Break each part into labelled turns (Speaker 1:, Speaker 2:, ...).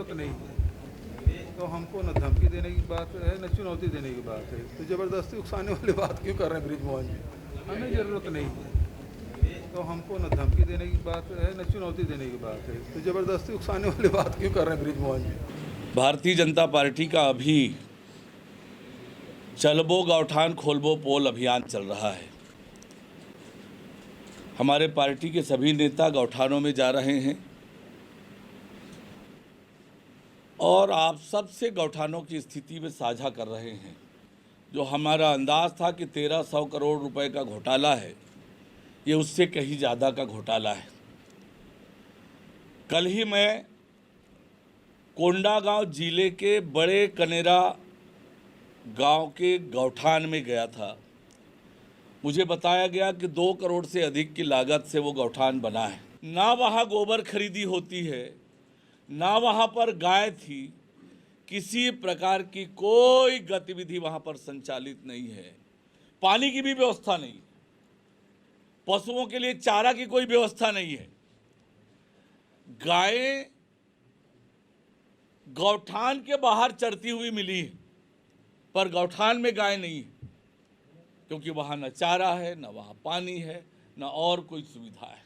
Speaker 1: ज़रूरत नहीं है। तो हमको न धमकी देने की बात है न चुनौती देने की बात है, तो ज़बरदस्ती उकसाने वाली बात क्यों कर रहे हैं बृजमोहन जी? हमें ज़रूरत नहीं है। तो हमको न धमकी देने की बात है न चुनौती देने की बात है, तो ज़बरदस्ती उकसाने वाली बात क्यों कर रहे हैं बृजमोहन जी?
Speaker 2: भारतीय जनता पार्टी का अभी चलबो गौठान खोलबो पोल अभियान चल रहा है। हमारे पार्टी के सभी नेता गौठानों में जा रहे हैं और आप सबसे गौठानों की स्थिति में साझा कर रहे हैं। जो हमारा अंदाज था कि 1300 करोड़ रुपए का घोटाला है, ये उससे कहीं ज़्यादा का घोटाला है। कल ही मैं कोंडागांव जिले के बड़े कनेरा गांव के गौठान में गया था। मुझे बताया गया कि 2 करोड़ से अधिक की लागत से वो गौठान बना है। ना वहाँ गोबर खरीदी होती है, ना वहाँ पर गाय थी, किसी प्रकार की कोई गतिविधि वहाँ पर संचालित नहीं है। पानी की भी व्यवस्था नहीं, पशुओं के लिए चारा की कोई व्यवस्था नहीं है। गायें गौठान के बाहर चरती हुई मिली है, पर गौठान में गाय नहीं है, क्योंकि वहाँ न चारा है, न वहाँ पानी है, न और कोई सुविधा है।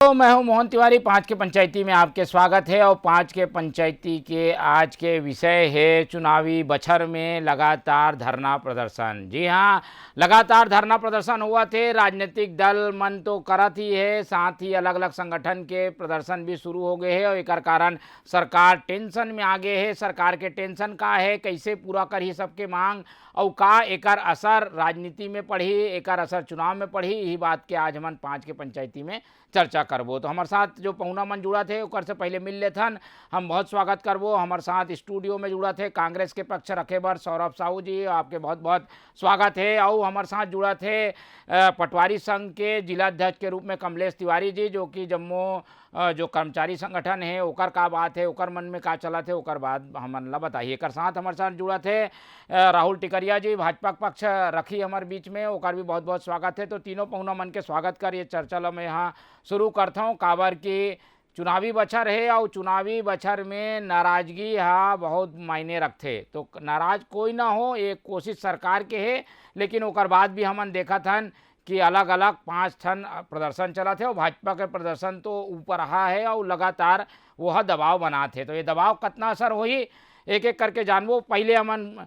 Speaker 3: तो मैं हूं मोहन तिवारी। 5 के पंचायती में आपके स्वागत है और 5 के पंचायती के आज के विषय है चुनावी बछर में लगातार धरना प्रदर्शन। जी हां, लगातार धरना प्रदर्शन हुआ थे। राजनीतिक दल मन तो करत ही है, साथ ही अलग अलग संगठन के प्रदर्शन भी शुरू हो गए हैं और एक कारण सरकार टेंशन में आ गए है। सरकार के टेंशन का है, कैसे पूरा कर ही सबके मांग और का एकर असर राजनीति में पड़ी, एकर असर चुनाव में पड़ी। यही बात के आज हम 5 के पंचायती में चर्चा करबो। तो हमारे साथ जो पहुना मन जुड़ा थे ओकर से पहले मिल लेथन, हम बहुत स्वागत करबो। हमारे साथ स्टूडियो में जुड़ा थे कांग्रेस के पक्ष रखे बर सौरभ साहू जी, आपके बहुत बहुत स्वागत है। और हमारे साथ जुड़ा थे पटवारी संघ के जिलाध्यक्ष के रूप में कमलेश तिवारी जी, जो कि जम्मू जो कर्मचारी संगठन है ओकर का बात है, ओकर मन में का चला थे ओकर बाद हमन ला बताइए। एक साथ हमारे साथ जुड़ा थे राहुल टिकरिया जी, भाजपा पक्ष रखी हमारे बीच में, ओकर भी बहुत बहुत स्वागत है। तो तीनों पहुना मन के स्वागत कर ये चर्चा ला मैं यहाँ शुरू करता हूँ। काबर की चुनावी बछर है और चुनावी बछर में नाराजगी हा बहुत मायने रखते। तो नाराज कोई ना हो, एक कोशिश सरकार के है, लेकिन ओकर बाद भी हमन देखा था कि अलग अलग 5 ठन प्रदर्शन चला थे और भाजपा के प्रदर्शन तो ऊपर रहा है और लगातार वह दबाव बना थे। तो ये दबाव कितना असर होई एक एक करके जानबो। पहले हमन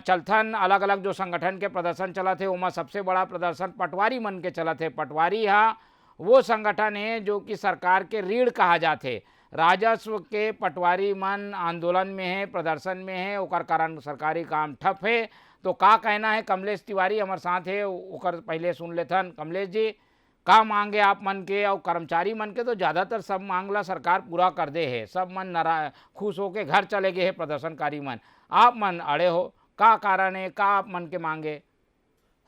Speaker 3: चलथन अलग अलग जो संगठन के प्रदर्शन चला थे, उमा सबसे बड़ा प्रदर्शन पटवारी मन के चला थे। पटवारी हा वो संगठन है जो कि सरकार के रीढ़ कहा जाते। राजस्व के पटवारी मन आंदोलन में है, प्रदर्शन में है, ओकर कारण सरकारी काम ठप है। तो का कहना है कमलेश तिवारी हमारे साथ है, ओकर पहले सुन लेथन। कमलेश जी, का मांगे आप मन के और कर्मचारी मन के? तो ज़्यादातर सब मांगला सरकार पूरा कर दे है, सब मन खुश होके घर चले गए हैं प्रदर्शनकारी मन। आप मन अड़े हो, का कारण है, का आप मन के मांगे?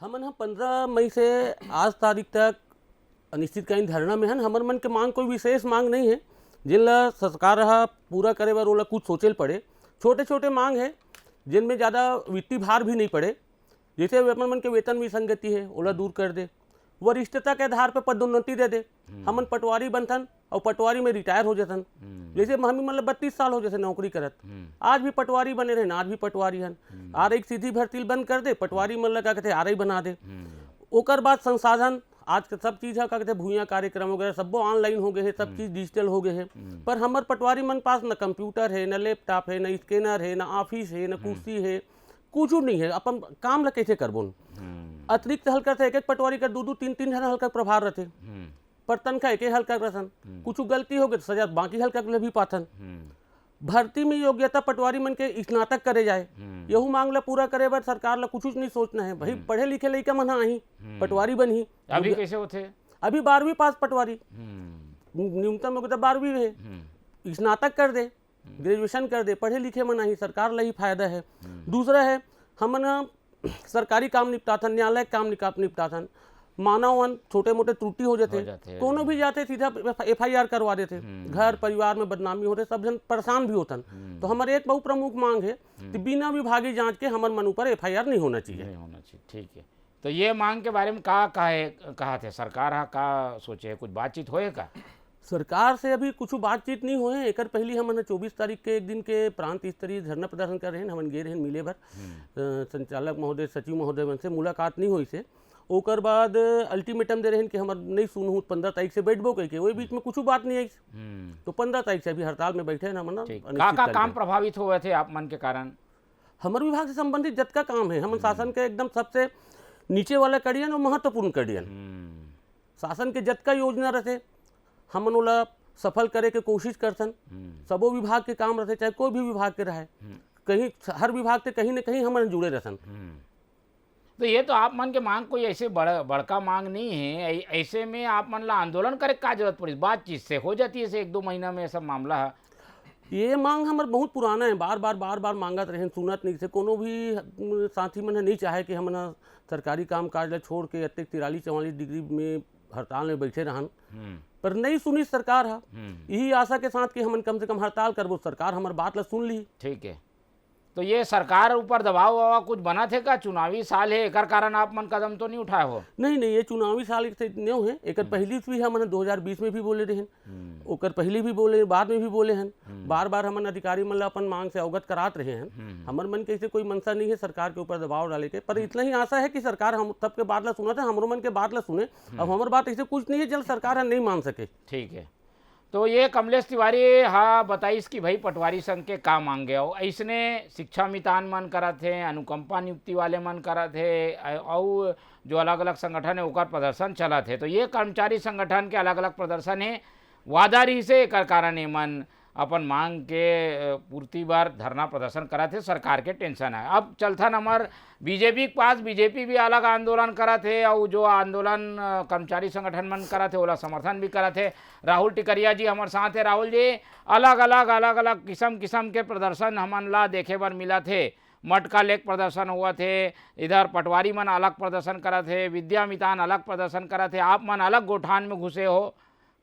Speaker 4: हमन 15 मई से आज तारीख तक अनिश्चितकालीन धरना में हन। हमर मन के मांग कोई विशेष मांग नहीं है, जिनला सरकार पूरा करे बर ओला कुछ सोचेल पड़े। छोटे छोटे मांग है जिनमें ज़्यादा वित्तीय भार भी नहीं पड़े। जैसे अपन मन के वेतन विसंगति है ओला दूर कर दे, वरिष्ठता के आधार पर पदोन्नति दे दे। हमन पटवारी बनथन और पटवारी में रिटायर हो जाथन। जैसे हमी मतलब 32 साल हो जैसे नौकरी करत, आज भी पटवारी बने रहे, आज भी पटवारी हन। आरई सीधी भर्ती बंद कर दे, पटवारी मन लगा कहते आरई बना दे। ओकर बाद संसाधन आज के सब चीज़ है, का कहते भूया कार्यक्रम वगैरह सब ऑनलाइन हो गए हैं, सब चीज़ डिजिटल हो गए हैं। पर हमार पटवारी मन पास न कंप्यूटर है, न लैपटॉप है, न स्कैनर है, न ऑफिस है, न कुर्सी है, कुछ नहीं है। अपन काम ला कैसे करबो? अतिरिक्त हल्का से एक पटवारी का 2-2 3-3 हल्का प्रभार रहते, पर तनखा एक हल्का रसन। कुछ गलती हो गई तो सजा बाकी हल्का ले भी पाथन। भर्ती में योग्यता पटवारी मन के स्नातक करे जाए, यहू मांगला पूरा करे बर सरकार ला कुछ नहीं सोचना है। भाई पढ़े लिखे लइका मन ही पटवारी बनही।
Speaker 3: अभी कैसे होते?
Speaker 4: अभी 12वीं पास पटवारी, न्यूनतम योग्यता 12वीं है, स्नातक कर दे, ग्रेजुएशन कर दे, पढ़े लिखे मन ही, सरकार ला ही फायदा है। दूसरा है हमन सरकारी काम निपटाथन, न्यायालय काम निपटाथन। मानवन छोटे मोटे त्रुटि हो जाते, कोनो भी जाते सीधा FIR करवा देते, घर परिवार में बदनामी होते, सब जन परेशान भी होतन। तो हमारे एक बहुत प्रमुख मांग है कि बिना विभागीय जांच के हमारे मन ऊपर FIR नहीं होना चाहिए।
Speaker 3: ठीक है। तो ये मांग के बारे में कहा थे सरकार का सोचे कुछ बातचीत होए का?
Speaker 4: सरकार से अभी कुछ बातचीत नहीं हुए। एक पहली हमन 24 तारीख के एक दिन के प्रांत स्तरीय धरना प्रदर्शन कर रहे हैं, हमन गे रहे मिले भर संचालक महोदय सचिव महोदय मन से मुलाकात नहीं हुई से। ओकर बाद अल्टीमेटम दे रहे हैं कि हमर नहीं सुनहूँ 15 तारीख से बैठबो कह के, वही बीच में कुछ बात नहीं आई। तो 15 तारीख से अभी हड़ताल में बैठे हैं हमन।
Speaker 3: का काम प्रभावित हुए थे आप मन के कारण?
Speaker 4: हमारे विभाग से संबंधित जतका काम है हमन शासन के एकदम सबसे नीचे वाला कड़ियन और महत्वपूर्ण कड़ियन। शासन के जतका योजना रहते हमन ओला सफल करे के कोशिश करथन। सबो विभाग के काम रहते, चाहे कोई भी विभाग के रहे, कहीं हर विभाग से कहीं न कहीं हमन जुड़े रहसन।
Speaker 3: तो ये तो आप मन के मांग कोई ऐसे बड़का मांग नहीं है, ऐसे में आप मन ला आंदोलन करे का जरूरत पड़ी? बातचीत से हो जाती है, 1-2 महीना में सब मामला है।
Speaker 4: ये मांग हमार बहुत पुराना है, बार बार मांगत रहे, सुनत नहीं से। कोनो भी साथी मन नहीं चाहे कि हमन सरकारी काम काज छोड़ के अत्ते 43-44 डिग्री में हड़ताल में बैठे रहन, पर नहीं सुनी सरकार है। यही आशा के साथ कि हमन कम से कम हड़ताल करबो, सरकार हमार बात ला सुन ली।
Speaker 3: ठीक है, तो ये सरकार ऊपर दबाव वबाव कुछ बना थे का? चुनावी साल है, एक कारण आप मन कदम तो नहीं उठाए हो?
Speaker 4: नहीं, ये चुनावी साल से न्यों है। एक पहली भी हमन 2020 में भी बोले रहे, ओकर पहले भी बोले, बाद में भी बोले हैं। बार हमन अधिकारी मन ला अपन मांग से अवगत करात रहे हैं। हमर मन के ऐसे कोई मनसा नहीं है सरकार के ऊपर दबाव डाले के, पर इतना ही आशा है कि सरकार हम सबके बात ला सुना था, हमरो मन के बात ला सुने। अब हमार बात ऐसे कुछ नहीं है जल सरकार नहीं मान सके।
Speaker 3: ठीक है, तो ये कमलेश तिवारी बताइस कि भाई पटवारी संघ के का मांगे हो, ऐसने शिक्षा मितान मन करा थे, अनुकंपा नियुक्ति वाले मन करा थे, और जो अलग अलग संगठन है ओकर प्रदर्शन चला थे। तो ये कर्मचारी संगठन के अलग अलग प्रदर्शन है, वादारी से एक कारण मन अपन मांग के पूर्ति बार धरना प्रदर्शन करा थे, सरकार के टेंशन है। अब चलता नंबर बीजेपी के पास, बीजेपी भी अलग आंदोलन करा थे, और जो आंदोलन कर्मचारी संगठन मन करा थे ओला समर्थन भी करा थे। राहुल टिकरिया जी हमारे साथ है। राहुल जी, अलग अलग किस्म के प्रदर्शन हमन ला देखे बर मिला थे। मटका लेक प्रदर्शन हुआ थे, इधर पटवारी मन अलग प्रदर्शन करा थे, विद्या मितान अलग प्रदर्शन करा थे, आप मन अलग गोठान में घुसे हो।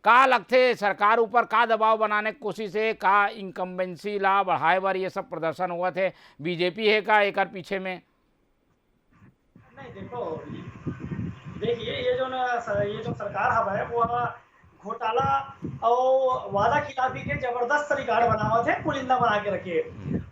Speaker 3: का लगते सरकार ऊपर का दबाव बनाने की कोशिश है, का इनकम्बेंसी ला बढ़ाए बर ये सब प्रदर्शन हुआ थे? बीजेपी है का एक पीछे में?
Speaker 5: नहीं, देखिए ये जो सरकार है वो घोटाला और वादा खिलाफी के जबरदस्त रिकॉर्ड बनावत है, पुलिंदा बना के रखे।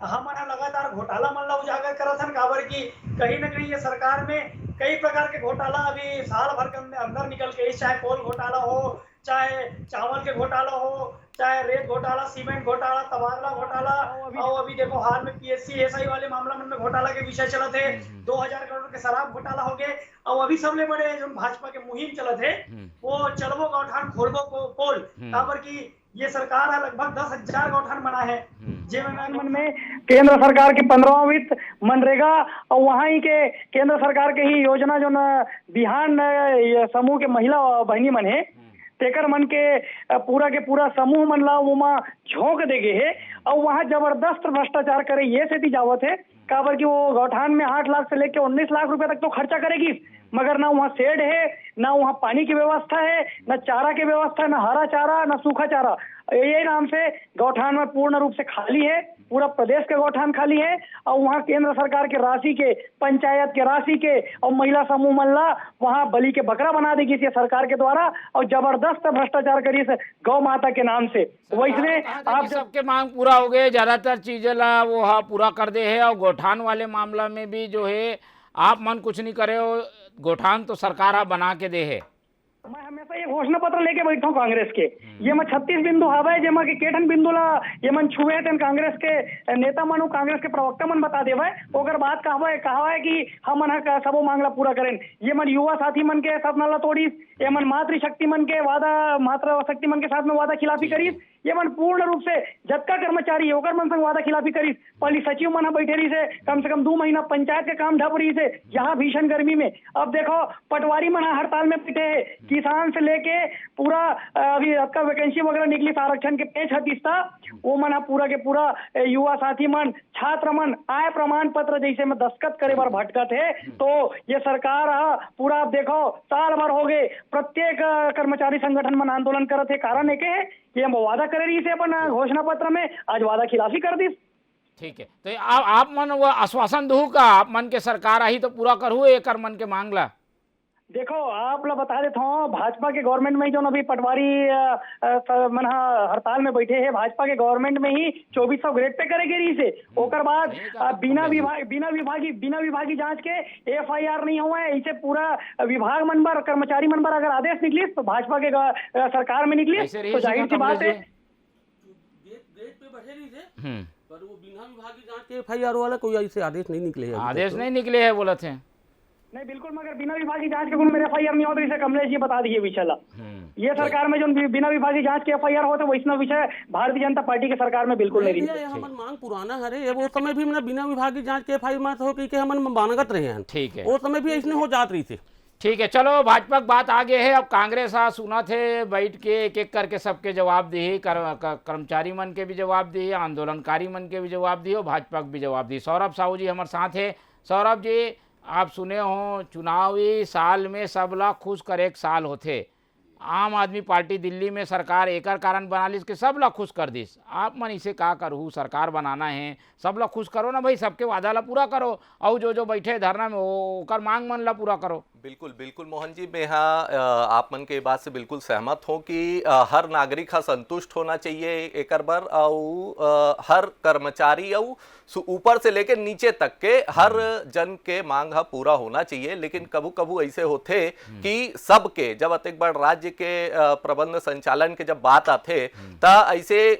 Speaker 5: हमन लगातार घोटाला मन ला उजागर करत हन, काबर की कहीं न कहीं ये सरकार में कई प्रकार के घोटाला अभी साल भर के अंदर निकल के, चाहे कोल घोटाला हो, चाहे चावल के घोटाला हो, चाहे रेत घोटाला, सीमेंट घोटाला, तबादला घोटाला, और अभी देखो हाल में PSC SI वाले मामला में घोटाला के विषय चला थे। 2000 करोड़ के शराब घोटाला हो गए, और अभी सबले बड़े जो भाजपा के मुहिम चला थे वो चलबो गौठान खोलबो पोल, काबर की ये सरकार है लगभग 10,000 गौठान बना है।
Speaker 6: मन में केंद्र सरकार की 15वां वित्त मनरेगा और वहाँ ही के केंद्र सरकार के ही योजना जो न बिहान समूह के महिला बहनी मन है, तेकर मन के पूरा समूह मन ला वो माँ झोंक देगे है, और वहाँ जबरदस्त भ्रष्टाचार करे ये सेती जावत है। काबर की वो गौठान में 8 लाख से लेके 19 लाख रुपए तक तो खर्चा करेगी, मगर ना वहाँ शेड है, ना वहाँ पानी की व्यवस्था है, ना चारा की व्यवस्था, ना हरा चारा, ना सूखा चारा। यही नाम से गौठान में पूर्ण रूप से खाली है, पूरा प्रदेश के गौठान खाली है, और वहाँ केंद्र सरकार के राशि के, पंचायत के राशि के और महिला समूह मल्ला वहाँ बलि के बकरा बना देगी इस सरकार के द्वारा, और जबरदस्त भ्रष्टाचार करी इस गौ माता के नाम से। वैसने
Speaker 3: आप सबके मांग पूरा हो गए, ज्यादातर चीजें ला वो पूरा कर दे है, और गौठान वाले मामला में भी जो है आप मन कुछ नहीं करे हो, गौठान तो सरकार बना के दे है।
Speaker 6: मैं हमेशा ये घोषणा पत्र लेके बैठा हूँ कांग्रेस के, ये मैं 36 बिंदु हवा है जेमा के केठन बिंदु ला ये मन छुए थे कांग्रेस के नेता मन, कांग्रेस के प्रवक्ता मन बता देवा है। ओकर बात कहा है कि हम मन सबो मांगला पूरा करें। ये मन युवा साथी मन के सपना ला तोड़ीस, ये मन मातृशक्ति मन के साथ में वादा खिलाफी करीस, ये मन पूर्ण रूप से जतका कर्मचारी है ओकर मन संग वादा खिलाफी करीस। पहली सचिव मन बैठे रही से कम से कम 2 महीना पंचायत के काम ढप रही से, यहाँ भीषण गर्मी में। अब देखो पटवारी मन हड़ताल में बैठे है, किसान से लेके पूरा अभी आपका वैकेंसी वगैरह निकली आरक्षण के पेज हतीस्ता, वो मन पूरा के पूरा युवा साथी मन, छात्र मन आय प्रमाण पत्र जैसे में दस्तखत करे बार भटकत है। तो ये सरकार पूरा आप देखो साल भर हो गए, प्रत्येक कर्मचारी संगठन मन आंदोलन करत है। कारण एक है कि हम वादा करे रही से अपन घोषणा पत्र में, आज वादा खिलाफी कर दी।
Speaker 3: ठीक है, तो आप मन वो आश्वासन दू का आप मन के सरकार आई तो पूरा करू एक मन के मांगला?
Speaker 6: देखो आप लोग बता देता हूँ, भाजपा के गवर्नमेंट में ही जो अभी पटवारी मन हड़ताल में बैठे हैं, भाजपा के गवर्नमेंट में ही 2400 ग्रेड पे करेगी रही से। ओकर बाद बिना विभागी जांच के FIR नहीं हुआ है, इसे पूरा विभाग मनबर कर्मचारी मनबर अगर आदेश निकली तो भाजपा के सरकार में निकली तो जाहिर सी बात है
Speaker 4: गेट पे बैठे रही थे, पर वो बिना विभागीय जांच के FIR वाला कोई ऐसे आदेश नहीं निकले हैं।
Speaker 3: आदेश नहीं निकले हैं बोला थे।
Speaker 6: नहीं बिल्कुल, मगर बिना विभागीय जांच के मेरे FIR नहीं होता, इसे कमलेश जी बता दिए विषय ये सरकार में जो बिना विभागीय जांच के FIR होते वो इसमें विषय भारतीय जनता पार्टी के सरकार में बिल्कुल नहीं रही।
Speaker 4: हमन मांग पुराना हरे, वो समय भी मतलब बिना विभागीय जांच के FIR में हो कि हमन मानगत रहे हैं।
Speaker 3: ठीक है,
Speaker 4: वो समय भी ऐसे हो जात रही थी।
Speaker 3: ठीक है, चलो भाजपा की बात आगे है। अब कांग्रेस सुना थे बैठ के एक एक करके सबके जवाब दिए, कर्मचारी मन के भी जवाब दिए, आंदोलनकारी मन के भी जवाब दिए और भाजपा के भी जवाब दिए। सौरभ साहू जी हमारे साथ है। सौरभ जी, आप सुने हो चुनावी साल में सब ला खुश कर एक साल होते, आम आदमी पार्टी दिल्ली में सरकार एकर कारण बना ली कि सब ला खुश कर दिस। आप मन इसे का करूँ, सरकार बनाना है सब ला खुश करो ना भाई, सबके वादा ला पूरा करो और जो बैठे धरना में ओकर मांग मन ला पूरा करो।
Speaker 7: बिल्कुल बिल्कुल मोहन जी, मैं हाँ आप मन के बात से बिल्कुल सहमत हूँ कि हर नागरिक संतुष्ट होना चाहिए एक बार, और हर कर्मचारी और ऊपर से लेकर नीचे तक के हर जन के मांग पूरा होना चाहिए। लेकिन कभू कभू ऐसे होते कि सबके जब अतिक बड़ राज्य के प्रबंध संचालन के जब बात आते ता ऐसे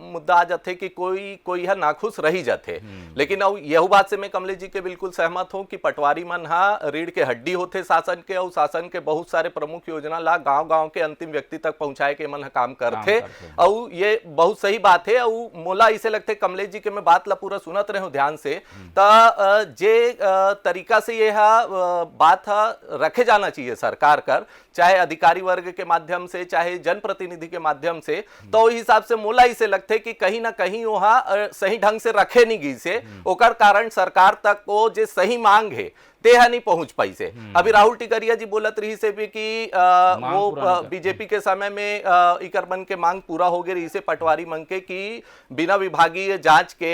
Speaker 7: मुद्दा आ जाते कि कोई है नाखुश रही जाते। लेकिन अब यह बात से मैं कमलेश जी के बिल्कुल सहमत हूँ कि पटवारी मन रीढ़ के हड्डी होते शासन के, और शासन के बहुत सारे प्रमुख योजना ला गांव-गांव के अंतिम व्यक्ति तक पहुंचाए के मन काम करते, और ये बहुत सही बात है। और मोला इसे लगते कमलेश जी के मैं बात ला पूरा सुनत रहे हूं ध्यान से, ता जे तरीका से ये बात रखे जाना चाहिए सरकार कर, चाहे अधिकारी वर्ग के माध्यम से चाहे जनप्रतिनिधि के माध्यम से, तो हिसाब से मोला इसे लगते कि कहीं ना कहीं वहां सही ढंग से रखे नहीं गई से, ओकर कारण सरकार तक वो जो सही मांग है तेहा नहीं पहुंच पाई से। अभी राहुल टिकरिया जी बोलत रही से भी कि वो बीजेपी के समय में इकर मन के मांग पूरा हो गई रही से पटवारी मन के कि बिना विभागीय जांच के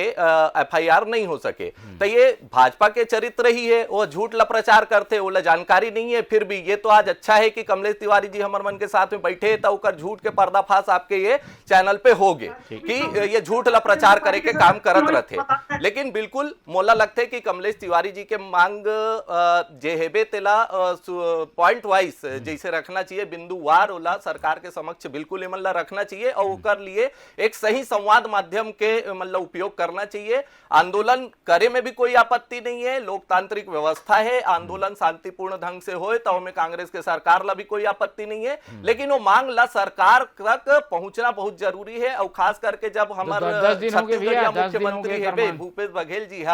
Speaker 7: FIR नहीं हो सके। तो ये भाजपा के चरित्र ही है, वो झूठ ला प्रचार करते, वो जानकारी नहीं है। फिर भी ये तो आज अच्छा है कि कमलेश तिवारी जी हमारे मन के साथ में बैठे तो उकर झूठ के पर्दाफाश आपके ये चैनल पे हो गए कि ये झूठ ला प्रचार करे के काम करत रहते। लेकिन बिल्कुल मोला लगते कि कमलेश तिवारी जी के मांग जे हेबे तेला पॉइंट वाइज जैसे रखना चाहिए, बिंदुवार ओला सरकार के समक्ष बिल्कुल मतलब रखना चाहिए, और ओकर लिए एक सही संवाद माध्यम के मतलब उपयोग करना चाहिए। आंदोलन करे में भी कोई आपत्ति नहीं है, लोकतांत्रिक व्यवस्था है, आंदोलन शांतिपूर्ण ढंग से होए तो में कांग्रेस के सरकार ला भी कोई आपत्ति नहीं है। लेकिन वो मांग ला सरकार तक पहुंचना बहुत जरूरी है, और खास करके जब हमारे छत्तीसगढ़ मुख्यमंत्री है भूपेश बघेल जी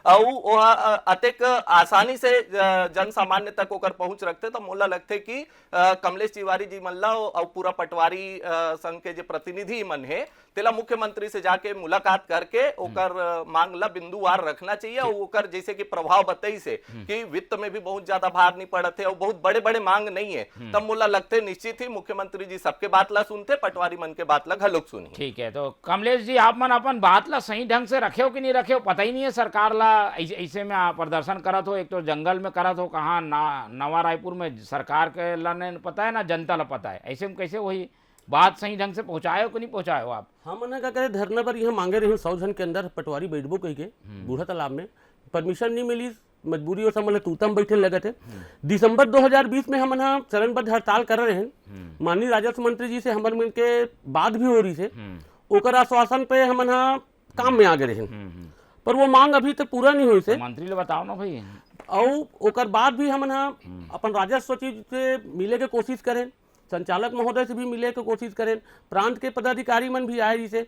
Speaker 7: और अतिक आसानी से जन सामान्य तक होकर पहुंच रखते, तो मोला लगते कि कमलेश तिवारी जी मल्ला और पूरा पटवारी संघ के जो प्रतिनिधि मन है तेला मुख्यमंत्री से जाके मुलाकात करके ओकर मांग ला बिंदुवार रखना चाहिए, और ओकर जैसे कि प्रभाव बताई से कि वित्त में भी बहुत ज्यादा भार नहीं पड़ते और बहुत बड़े बड़े मांग नहीं है, तब मोला लगते निश्चित ही मुख्यमंत्री जी सबके बात ला सुनते, पटवारी मन के बात ला घलोक सुनी।
Speaker 3: ठीक है, तो कमलेश जी आप मन अपन बात ला सही ढंग से रखे हो कि नहीं रखे हो पता ही नहीं है। सरकार ला ऐसे में प्रदर्शन करत हो, एक तो जंगल में करत हो, कहाँ नवा रायपुर में सरकार के ला ने पता है ना जनता ला पता है, ऐसे में कैसे वही बात सही ढंग से पहुंचाए हो कि नहीं पहुंचाए हो आप?
Speaker 4: हाँ मन क्या करे धरना पर यह मांगे रहे 100 जन के अंदर पटवारी बैठबो कही के बूढ़ा तालाब में, परमिशन नहीं मिली, मजबूरी और समझ तूतम बैठे लगे थे। दिसंबर 2020 में हम चरणबद्ध हड़ताल कर रहे हैं, माननीय राजस्व मंत्री जी से हमारे मिल के बात भी हो रही है, ओकर आश्वासन पे हम काम में आगे रहे, पर वो मांग अभी तक पूरा नहीं हुई से।
Speaker 3: मंत्री ले बताओ ना भाई।
Speaker 4: और ओकर बाद भी हम अपन राजस्व सचिव से मिले के कोशिश करें, संचालक महोदय से भी मिले के कोशिश करें, प्रांत के पदाधिकारी मन भी आए जिसे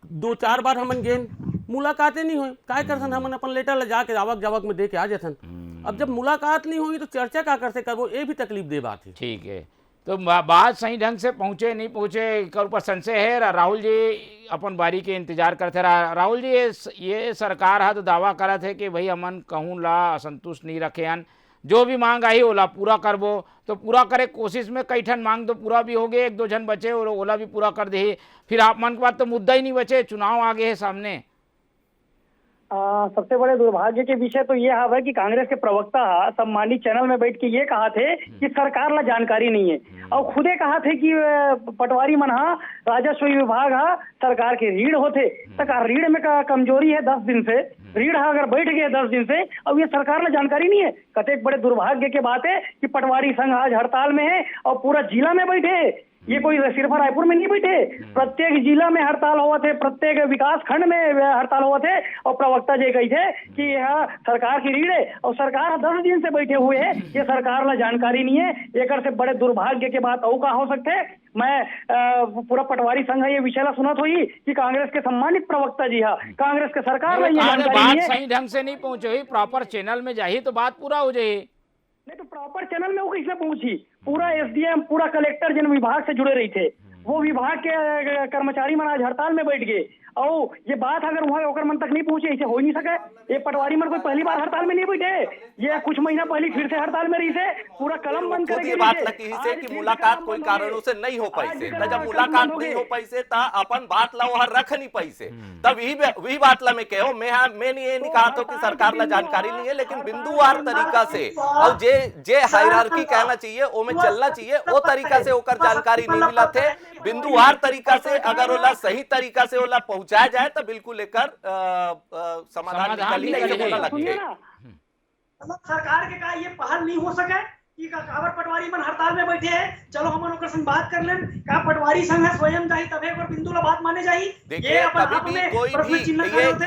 Speaker 4: 2-4 बार हमन गए, मुलाकातें नहीं हुई। क्या करसन हमन अपन लेटर ले जाके आवक जावक में दे के आ जाथन। अब जब मुलाकात नहीं हुई तो चर्चा क्या करते करबो, ये भी तकलीफ दे बात है।
Speaker 3: ठीक है, तो बात सही ढंग से पहुंचे नहीं पहुंचे कर ऊपर संशय है। राहुल जी अपन बारी के इंतजार करते रहा। राहुल जी ये सरकार है तो दावा करा थे कि भाई हमन कहूँ ला असंतुष्ट नहीं रखे हन, जो भी मांग आई ओला पूरा करबो, तो पूरा करे कोशिश में कई ठन मांग तो पूरा भी हो गए, 1-2 जन बचे और ओला भी पूरा कर दे। फिर आप मन के बाद तो मुद्दा ही नहीं बचे, चुनाव आगे है सामने।
Speaker 6: सबसे बड़े दुर्भाग्य के विषय तो ये है कि कांग्रेस के प्रवक्ता सम्मानित चैनल में बैठ के ये कहा थे कि सरकार ला जानकारी नहीं है, और खुदे कहा थे कि पटवारी मन राजस्व विभाग सरकार के रीढ़ होते, सरकार रीढ़ में कमजोरी है 10 दिन से, रीढ़ अगर बैठ गए 10 दिन से, अब ये सरकार ला जानकारी नहीं है। कतेक बड़े दुर्भाग्य के बात है कि पटवारी संघ आज हड़ताल में है और पूरा जिला में बैठे। ये कोई सिर्फ रायपुर में नहीं बैठे, प्रत्येक जिला में हड़ताल हुआ थे, प्रत्येक विकास खंड में हड़ताल हुआ थे, और प्रवक्ता जी कही थे कि यह सरकार की रीढ़ है और सरकार 10 दिन से बैठे हुए है, ये सरकार ला जानकारी नहीं है। एक से बड़े दुर्भाग्य के बात और का हो सकते। मैं पूरा पटवारी संघ ये विषय ला सुनत हुई कि कांग्रेस के सम्मानित प्रवक्ता जी कांग्रेस के सरकार ला ये जानकारी
Speaker 3: बात
Speaker 6: नहीं है।
Speaker 3: सही ढंग से नहीं पहुंचे हुई, प्रॉपर चैनल में जाही तो बात पूरा हो जाए।
Speaker 6: नहीं तो प्रॉपर चैनल में वो कैसे पहुंची? पूरा एसडीएम, पूरा कलेक्टर जिन विभाग से जुड़े रही थे, वो विभाग के कर्मचारी मन आज हड़ताल में बैठ गए, और ये बात अगर वहाँ ओकर मन तक नहीं पहुंचे, ऐसे हो ही नहीं सके। ये पटवारी मन कोई पहली बार हड़ताल में नहीं बैठे, ये कुछ महीना पहले फिर से हड़ताल में रही से, पूरा कलम बंद
Speaker 7: खुद ये बात लगी से कि मुलाकात कोई कारणों से नहीं हो पाई से, जब मुलाकात नहीं हो पाई से ता अपन बात ला वहां रख नहीं पाई से, तब वही बात ला मैं कहो मैंने ये नहीं कहा तो कि सरकार ला जानकारी नहीं है, लेकिन बिंदुवार तरीका से और जे हायरार्की कहना चाहिए वो में चलना चाहिए, वो तरीका से होकर जानकारी नहीं मिला थे। बिंदुवार तरीका से अगर ओला सही तरीका से ओला पहुंचाया जाए तो बिल्कुल लेकर समाधान
Speaker 6: सुनिए ना,
Speaker 5: मतलब सरकार के का ये पहल नहीं हो सके कि कावर पटवारी मन हड़ताल में बैठे हैं, चलो हम ओकर संग बात कर लें, का पटवारी संघ है स्वयं जाही तबे और बिंदु ला बात माने जाही।
Speaker 7: देखिए कभी भी कोई भी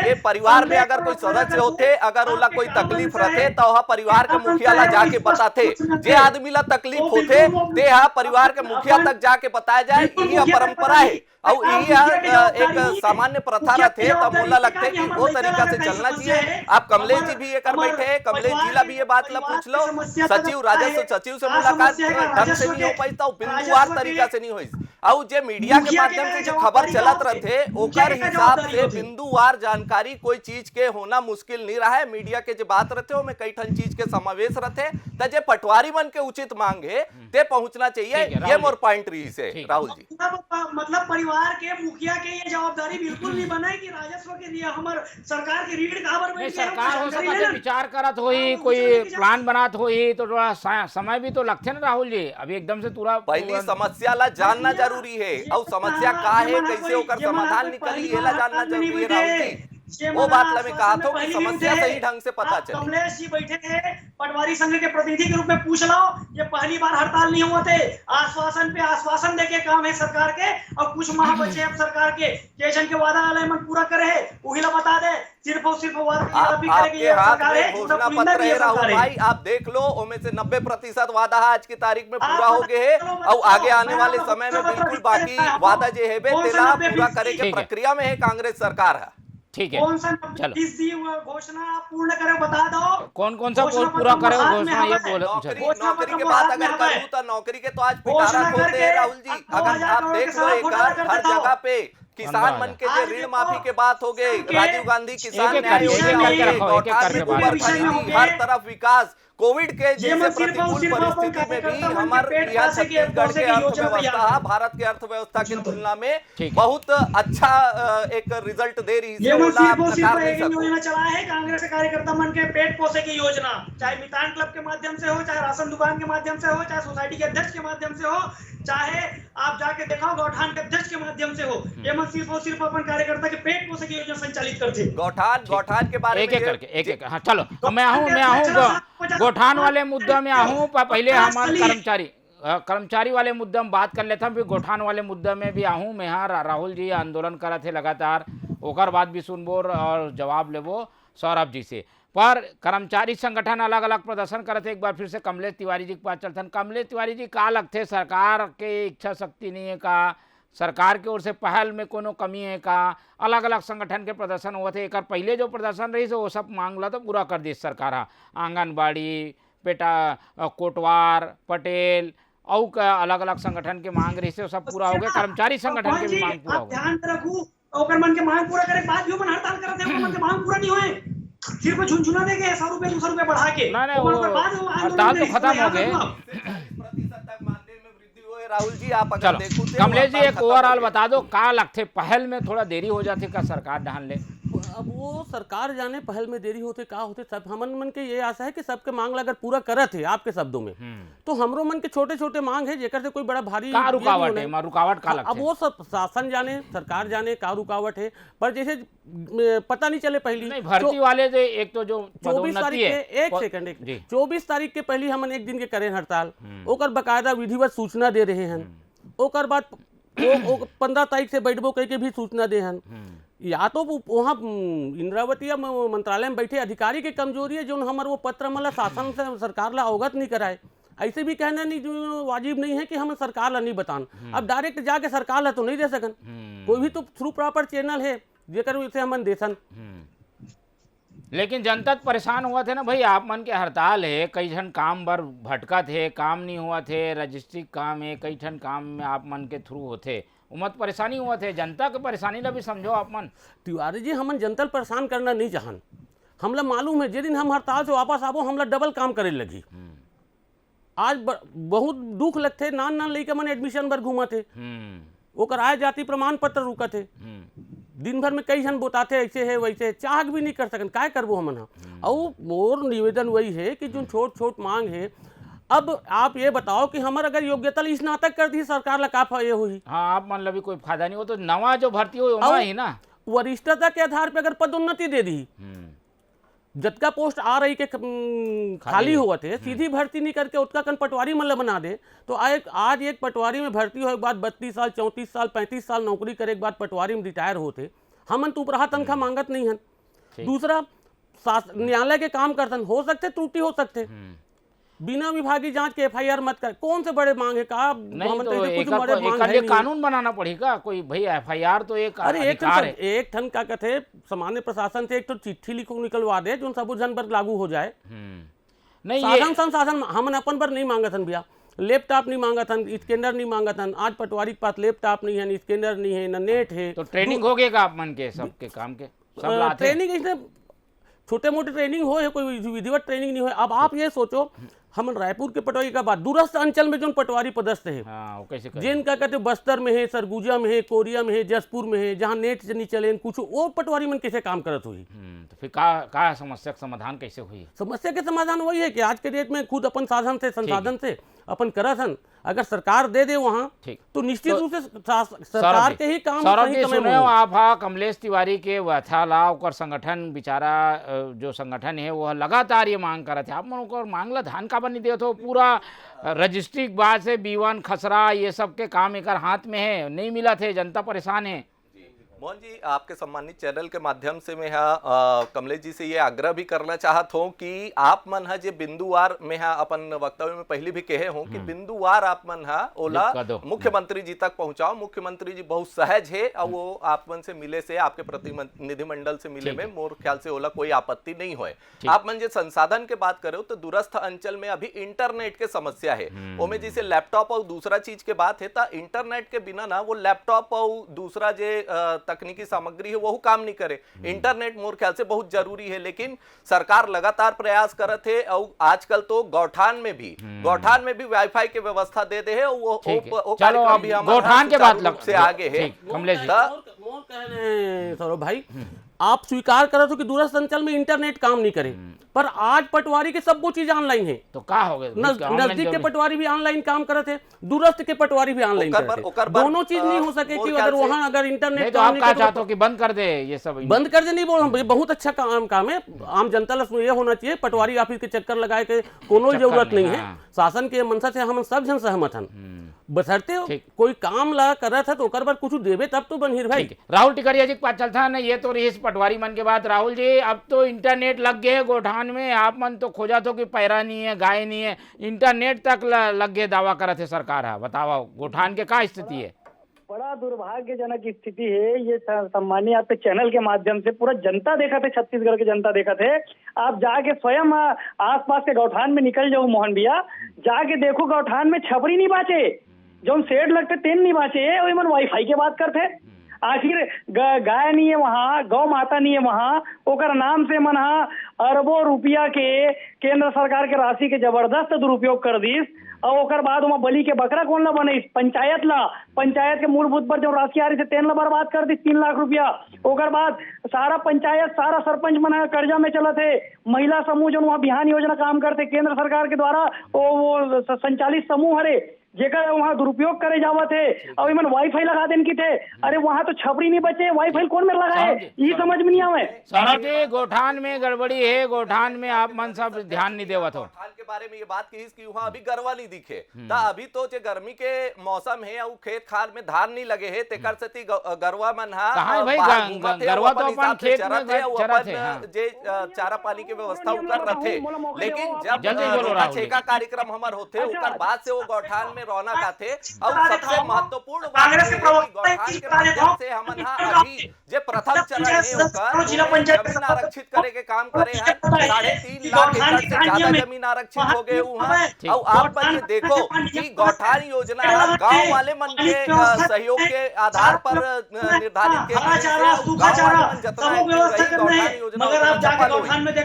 Speaker 7: ये परिवार में अगर कोई सदस्य होते, अगर ओला कोई तकलीफ रहते तो वह परिवार के मुखिया ला जाके बताते, जे आदमी ला तकलीफ होते ते परिवार के मुखिया तक जाके बताया जाए, यही परंपरा है और यही एक सामान्य प्रथा रहते। तब मुला लगते कि वो तरीका से चलना चाहिए। आप कमलेश जी भी ये कर बैठे, कमलेश जी ला भी ये बात ला पूछ लो, सचिव राजस्व सचिव से मुलाकात ढंग से नहीं हो पाई तो बिंदुवार तरीका से नहीं हुई, और जे मीडिया के माध्यम से जो खबर चलत रहते ओकर हिसाब से बिंदुवार जानकारी कोई चीज के होना मुश्किल नहीं रहा है। मीडिया के जो बात रहते हो में कई ठन चीज के समावेश रहते, तो जे पटवारी मन के उचित मांग है ते पहुंचना चाहिए, ये मोर पॉइंट रही से। राहुल जी
Speaker 5: मतलब परिवार के मुखिया के ये जवाबदारी बिल्कुल नहीं बनाए कि राजस्व के लिए हमारे सरकार की रीढ़ काबर में
Speaker 3: सरकार हो सकता विचार करत होई, कोई प्लान बनात होई तो थोड़ा समय भी तो लगते ना राहुल जी। अभी एकदम से पूरा
Speaker 7: पहली समस्या ला जानना जरूरी है, और समस्या का है कैसे होकर समाधान निकली ये ला जानना जरूरी है। राहुल जी वो बात ला मैं कहा था कि समस्या सही ढंग से पता चले।
Speaker 5: कमलेश जी बैठे थे, पटवारी संघ के प्रतिनिधि के रूप में पूछ लो, ये पहली बार हड़ताल नहीं हुआ थे, आश्वासन पे आश्वासन देके काम है सरकार के, और कुछ माह बचे अब सरकार के जन के वादा मन पूरा करे वही ला बता दे, सिर्फ और सिर्फ
Speaker 7: आपके हाथ में घोषणा पत्र है राहुल भाई, आप देख लो उनमें से 90% वादा आज की तारीख में पूरा हो गए है, और आगे आने वाले समय में बिल्कुल बाकी वादा जो है तेला पूरा करे के प्रक्रिया में है कांग्रेस सरकार है।
Speaker 3: ठीक है,
Speaker 5: कौन सा घोषणा पूर्ण करे बता दो,
Speaker 3: कौन सा पूरा करे घोषणा ये बोलो।
Speaker 7: नौकरी के बात अगर करूँ तो नौकरी के तो आज पिटारा खोलते हैं राहुल जी। अगर आप देख लो एक हर जगह पे किसान मन के जो ऋण माफी के बात हो गए, राजीव गांधी किसान न्याय योजना, हर तरफ विकास, कोविड के जैसे प्रतिकूल परिस्थिति में भी हमारे यहाँ छत्तीसगढ़ के अर्थव्यवस्था भारत के अर्थव्यवस्था की तुलना में बहुत अच्छा एक रिजल्ट दे रही है।
Speaker 5: योजना चला है कांग्रेस के कार्यकर्ता मन के पेट पोसे की योजना, चाहे मितान क्लब के माध्यम से हो, चाहे राशन दुकान के माध्यम से हो, चाहे सोसाइटी के अध्यक्ष के माध्यम से हो, चाहे आप जाके देखो गौठान के अध्यक्ष के माध्यम से हो, ये मन सिर्फ और सिर्फ अपन कार्यकर्ता के पेट पोसे की योजना संचालित करते।
Speaker 7: गौठान के बारे में
Speaker 3: एक करके एक हाँ चलो मैं आऊँ गौठान वाले मुद्दा में आहूँ। पहले हमारे कर्मचारी वाले मुद्दा में बात कर लेता हूँ, फिर गौठान वाले मुद्दा में भी आहूँ। मैं हाँ राहुल जी आंदोलन करा थे लगातार, ओकर बाद भी सुनबो और जवाब लेबो सौरभ जी से। पर कर्मचारी संगठन अलग अलग प्रदर्शन करे थे। एक बार फिर से कमलेश तिवारी जी के पास चलते हैं। कमलेश तिवारी जी का लगते सरकार के इच्छा शक्ति नहीं है का, सरकार की ओर से पहल में कोनो कमी है का? अलग अलग संगठन के प्रदर्शन हुए थे, एक पहले जो प्रदर्शन रही वो सब मांग ला तो पूरा कर दी सरकार। आंगनबाड़ी, पेटा, कोटवार, पटेल और का अलग अलग संगठन के मांग रही से सब पूरा हो गया। कर्मचारी संगठन के भी मांग पूरा हो गया।
Speaker 5: ध्यान रखू ओकर मन के मांग पूरा करे बाद भी मन हड़ताल करते हैं, मन के मांग पूरा नहीं होए, सिर्फ झुनझुना देंगे 100 रुपए 200 रुपए बढ़ा के।
Speaker 3: नहीं वो हड़ताल तो खत्म हो गए।
Speaker 7: राहुल जी आप अगर देखो
Speaker 3: कमलेश जी एक ओवरऑल बता दो का लगते पहल में थोड़ा देरी हो जाती का सरकार ढाल ले?
Speaker 4: अब वो सरकार जाने पहल में देरी होते का होते सब हमन मन के ये आशा है कि सबके मांग ला अगर पूरा करत है आपके शब्दों में तो हमरो मन के छोटे छोटे मांग है जेकर से कोई बड़ा भारी
Speaker 3: का
Speaker 4: ये नहीं
Speaker 3: रुकावट
Speaker 4: होना
Speaker 3: है मा रुकावट का
Speaker 4: अब
Speaker 3: लगता है
Speaker 4: वो सब शासन जाने सरकार जाने का रुकावट है पर जैसे पता नहीं चले पहली
Speaker 3: नहीं भर्ती वाले जो एक तो जो
Speaker 4: 24
Speaker 3: पदोन्नति
Speaker 4: तारीख
Speaker 3: है
Speaker 4: के एक सेकंड 24 तारीख के पहले हमन एक दिन के करें हड़ताल ओकर बकायदा विधिवत सूचना दे रहे हैं ओकर बाद 15 तारीख से बैठबो कह के भी सूचना दे हैं या तो वहाँ इंद्रावती मंत्रालय में बैठे अधिकारी की कमजोरी है जो हमारे वो पत्र मतलब शासन से सरकार ला अवगत नहीं कराए ऐसे भी कहना नहीं जो वाजिब नहीं है कि हम सरकार ला नहीं बतान अब डायरेक्ट जाके सरकार ला तो नहीं दे सकन कोई भी तो थ्रू प्रॉपर चैनल है जेकर उसे हम देसन
Speaker 3: लेकिन जनता तो परेशान हुआ थे ना भाई आप मन के हड़ताल है कई ठन काम बर भटका थे काम नहीं हुआ थे रजिस्ट्री काम है कई ठन काम में आप मन के थ्रू होते उमत परेशानी हुआ थे जनता के परेशानी ला भी समझो आप मन
Speaker 4: तिवारी जी हमन जनता परेशान करना नहीं चाहन हमला मालूम है जे दिन हम हड़ताल से वापस आबो हमला डबल काम करे लगी आज बहुत दुख लगते नान नान लइका मन एडमिशन बर घूमा थे ओकर आय जाति प्रमाण पत्र रुका थे दिन भर में कई जन बताते ऐसे है वैसे चाहक भी नहीं कर सकन काय करबो हमन और मोर निवेदन वही है कि जो छोट छोट मांग है अब आप ये बताओ कि हमार अगर योग्यता स्नातक कर दी सरकार ला का ये हुई
Speaker 3: हाँ आप मन ला भी कोई फायदा नहीं हो तो नवा जो भर्ती हो ही ना
Speaker 4: वरिष्ठता के आधार पर अगर पदोन्नति दे दी जतका पोस्ट आ रही के खाली हुआ थे सीधी भर्ती नहीं करके उतना कन पटवारी मतलब बना दे तो आज एक पटवारी में भर्ती हो एक बाद 32 साल 34 साल 35 साल नौकरी करे के बाद पटवारी में रिटायर होते हमन तो ऊपर तनख्वाह मांगत नहीं है दूसरा न्यायालय के काम करतन हो सकते त्रुटि हो सकते बिना विभागीय जांच के एफआईआर मत कर कौन से बड़े मांग है का
Speaker 3: नहीं तो एक कानून बनाना पड़ेगा कोई भाई एफआईआर तो एक
Speaker 4: अरे एक ठन का कहते सामान्य प्रशासन से एक तो चिट्ठी लिखो निकलवा दे जो सब जन पर लागू हो जाए
Speaker 3: नहीं
Speaker 4: साधन संसाधन हम अपन पर नहीं मांगत हन भैया लैपटॉप नहीं मांगत हन स्कैनर नहीं मांगत हन आज पटवारी के पास लैपटॉप नहीं है स्कैनर नहीं है न नेट है
Speaker 3: तो ट्रेनिंग हो गएगा आप मन के सबके काम के सब
Speaker 4: ट्रेनिंग इसने छोटे मोटे ट्रेनिंग हो है कोई विधिवत ट्रेनिंग नहीं हो अब आप ये सोचो हम रायपुर के पटवारी का बात दूरस्थ अंचल में जो पटवारी पदस्थ है जिन का कहते बस्तर में है सरगुजा में है कोरिया में है जसपुर में है जहाँ नेट से नहीं चले कुछ वो पटवारी मन कैसे काम करत हुई
Speaker 3: तो फिर का समस्या का समाधान कैसे हुई
Speaker 4: समस्या के समाधान वही है कि आज के डेट में खुद अपन साधन से संसाधन से अपन करत हन अगर सरकार दे दे वहाँ तो निश्चित रूप से सरकार के ही काम सही समय में
Speaker 3: आप कमलेश तिवारी के वथाला और संगठन बेचारा जो संगठन है वो लगातार ये मांग करते आप मन को मांग ला धान का नहीं दे तो पूरा रजिस्ट्री बाद से B1 खसरा ये सब के काम एक हाथ में है नहीं मिला थे जनता परेशान है
Speaker 7: मोहन जी आपके सम्मानित चैनल के माध्यम से मैं कमलेश जी से ये आग्रह भी करना चाहत हूँ कि आप मन जे बिंदुवार में अपन वक्तव्य में पहले भी कहे हूँ कि बिंदुवार आप मन ओला मुख्यमंत्री जी तक पहुंचाओ मुख्यमंत्री जी बहुत सहज है और वो आप मन से मिले से आपके प्रतिनिधिमंडल से मिले में मोर ख्याल से ओला कोई आपत्ति नहीं होए आप मन जे संसाधन के बात करो तो दूरस्थ अंचल में अभी इंटरनेट के समस्या है ओमे जैसे लैपटॉप और दूसरा चीज के बात है तो इंटरनेट के बिना ना वो लैपटॉप और दूसरा जे तकनीकी सामग्री है वो काम नहीं करे इंटरनेट मोर ख्याल से बहुत जरूरी है लेकिन सरकार लगातार प्रयास करत है और आजकल तो गौठान में भी वाईफाई की व्यवस्था दे दे है वो
Speaker 3: कार्यक्रम भी गौठान के बाद से आगे है
Speaker 4: कमलेश जी सौरभ भाई आप स्वीकार करो कि दूरस्थ अंचल में इंटरनेट काम नहीं करे पर आज पटवारी के सब वो चीज ऑनलाइन है
Speaker 3: तो क्या हो गया
Speaker 4: नजदीक के पटवारी भी ऑनलाइन काम करते हैं दूरस्थ के पटवारी भी ऑनलाइन करते दोनों चीज नहीं हो सके कि अगर वहां अगर इंटरनेट
Speaker 3: तो आप चाहते हो कि बंद कर दे ये सब
Speaker 4: बंद कर दे नहीं बोल बहुत अच्छा काम है आम जनता ये होना चाहिए पटवारी ऑफिस के चक्कर लगाए के कोनो जरूरत नहीं है शासन के मंशा से हम सब जन सहमत हन बसरते कोई काम ला करत है तो ओकर पर कुछ देवे तब तो बनहिर भाई
Speaker 3: राहुल टिकरिया जी पास चलता है ना ये तो रही पटवारी मन के बाद राहुल जी अब तो इंटरनेट लग गए है गोठान में आप मन तो खोजा तो कि पैरा नहीं है गाय नहीं है इंटरनेट तक लग गए दावा करत है सरकार है बताओ गोठान के क्या स्थिति है
Speaker 6: बड़ा दुर्भाग्यजनक स्थिति है ये सम्मानीय आपके चैनल के माध्यम से पूरा जनता देखा थे छत्तीसगढ़ की जनता देखा थे आप जाके स्वयं आसपास के गौठान में निकल जाओ मोहन भैया जाके देखो गौठान में छपरी नहीं बाचे जो शेड लगते तेन नहीं बाचे वही मन वाईफाई के बात करते आखिर गाय नहीं है वहाँ, गौ माता नहीं है वहाँ, ओकर नाम से मन अरबों रुपया के केंद्र सरकार के राशि के जबरदस्त दुरुपयोग कर दीस। और ओकर बाद वहाँ बलि के बकरा कौन ला बने, पंचायत के मूलभूत पर जो राशि आ रही थी तेन ला बर्बाद कर दी 3 लाख रुपया। ओकर बाद सारा पंचायत सारा सरपंच मन कर्जा में चला थे। महिला समूह जो वहाँ बिहान योजना काम करते केंद्र सरकार के द्वारा वो संचालित समूह हरे जेकर वहाँ दुरुपयोग करे जावत है। और इमन वाईफाई लगा देन की थे, अरे वहाँ तो छपरी नहीं बचे, वाईफाई कौन में लगाए ये समझ में नहीं आवे।
Speaker 3: सौरभ जी गोठान में गड़बड़ी है, गोठान में आप मन सब ध्यान नहीं देवत हो।
Speaker 7: गोठान के बारे में ये बात कही कि वहाँ अभी गरवा नहीं दिखे ता अभी तो जे गर्मी के मौसम है और खेत खाल में धान नहीं लगे है तेकर सती गरवा मन
Speaker 3: कहाँ है भाई, गरवा तो अपन खेत में चरत है, हाँ।
Speaker 7: जे चारा पानी के व्यवस्था कर रखे, लेकिन
Speaker 3: जल्दी बोलो
Speaker 7: जब
Speaker 3: राहुल जी।
Speaker 7: ठेका कार्यक्रम हमार होते ओकर बाद से वो गौठान में रौनक आते। और सबसे महत्वपूर्ण बात
Speaker 5: कांग्रेस के
Speaker 7: है कि
Speaker 5: प्रवक्ता
Speaker 7: गौठान
Speaker 5: किस
Speaker 7: के
Speaker 5: कार्य
Speaker 7: माध्यम
Speaker 5: को
Speaker 7: से हमन अभी जे प्रथम चरण है ओकर
Speaker 5: जिला पंचायत
Speaker 7: जमीन आरक्षित करे के काम करे हैं। 3.5 लाख एकड़ से ज्यादा जमीन आरक्षित हो गए वहाँ। और आप ये देखो कि गौठान योजना गांव वाले मन के सहयोग के आधार पर निर्धारित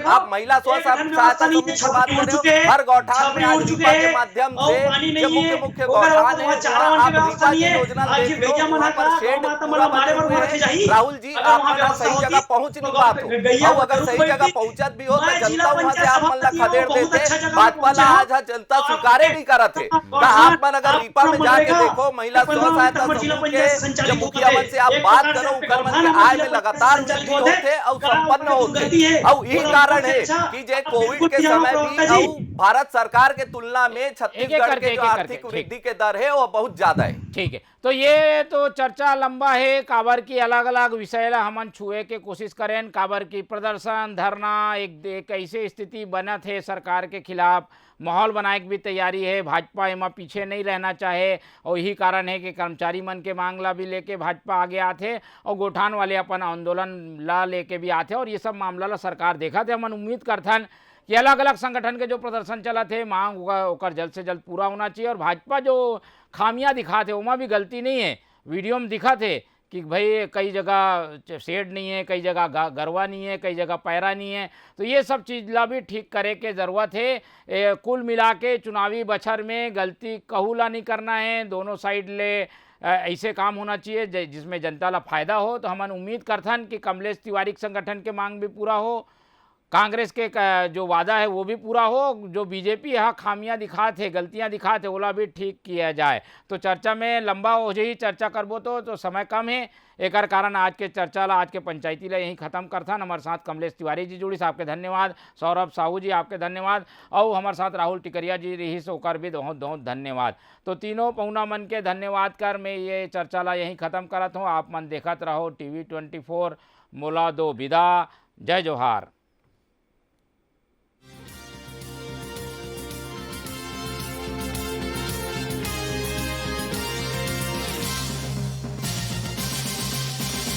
Speaker 7: आप महिला स्व सहायता समूह की बात करें, हर गौठान में आज रीपा के माध्यम से जो मुख्य गौठान है आप रीपा की योजना देख लो, वहाँ पर शेड पूरा बने हुए हैं। राहुल जी आप सही जगह पहुंच नहीं पाते, और अगर सही जगह पहुंचत भी हो तो जनता वहाँ से आप मन ला खदेड़ देते, भाजपा ला आज जनता स्वीकारे नहीं करत है। आप मन अगर रीपा में जाके देखो महिला स्व सहायता समूह के जो मुखिया मन से आप बात करो उनकर मन के आय में लगातार वृद्धि होते और संपन्न होते। और यही कारण है कि जे कोविड के समय भी और भारत सरकार के तुलना में छत्तीसगढ़ के जो आर्थिक वृद्धि के दर है वो बहुत ज्यादा है।
Speaker 3: ठीक है, तो ये तो चर्चा लंबा है, काबर की अलग अलग विषय ला हमन छुए के कोशिश करें। काबर की प्रदर्शन धरना एक ऐसे स्थिति बनत है सरकार के खिलाफ, माहौल बनाए की भी तैयारी है, भाजपा एमा पीछे नहीं रहना चाहे। और यही कारण है कि कर्मचारी मन के मांग ला भी लेके भाजपा आगे आते और गोठान वाले अपन आंदोलन ला लेके भी आते। और ये सब मामला ला सरकार देखा थे, हमन उम्मीद करथन कि अलग अलग संगठन के जो प्रदर्शन चला थे मांग होगा ओकर जल्द से जल्द पूरा होना चाहिए। और भाजपा जो खामियां दिखा थे उमा भी गलती नहीं है, वीडियो में दिखा थे कि भाई कई जगह शेड नहीं है, कई जगह गरवा नहीं है, कई जगह पैरा नहीं है। तो ये सब चीज़ ला भी ठीक करे के ज़रूरत है। कुल मिला के चुनावी बछर में गलती कहूला नहीं करना है, दोनों साइड ले ऐसे काम होना चाहिए जिसमें जनता ला फायदा हो। तो हम उम्मीद करथन कि कमलेश तिवारी संगठन के मांग भी पूरा हो, कांग्रेस के जो वादा है वो भी पूरा हो, जो बीजेपी यहाँ खामियां दिखा थे गलतियां दिखा थे ओला भी ठीक किया जाए। तो चर्चा में लंबा हो जाए, चर्चा करबो तो समय कम है, एक कारण आज के चर्चा ला आज के पंचायती ला यहीं खत्म करथन। हमारे साथ कमलेश तिवारी जी जुड़ी, आपके धन्यवाद। सौरभ साहू जी आपके धन्यवाद, और हमारे साथ राहुल टिकरिया जी रही सो ओकर भी बहुत बहुत धन्यवाद। तो तीनों पहुना मन के धन्यवाद कर मैं ये चर्चा ला यहीं खत्म करत हूँ। आप मन देखत रहो TV 24। मोला दो विदा, जय जोहार।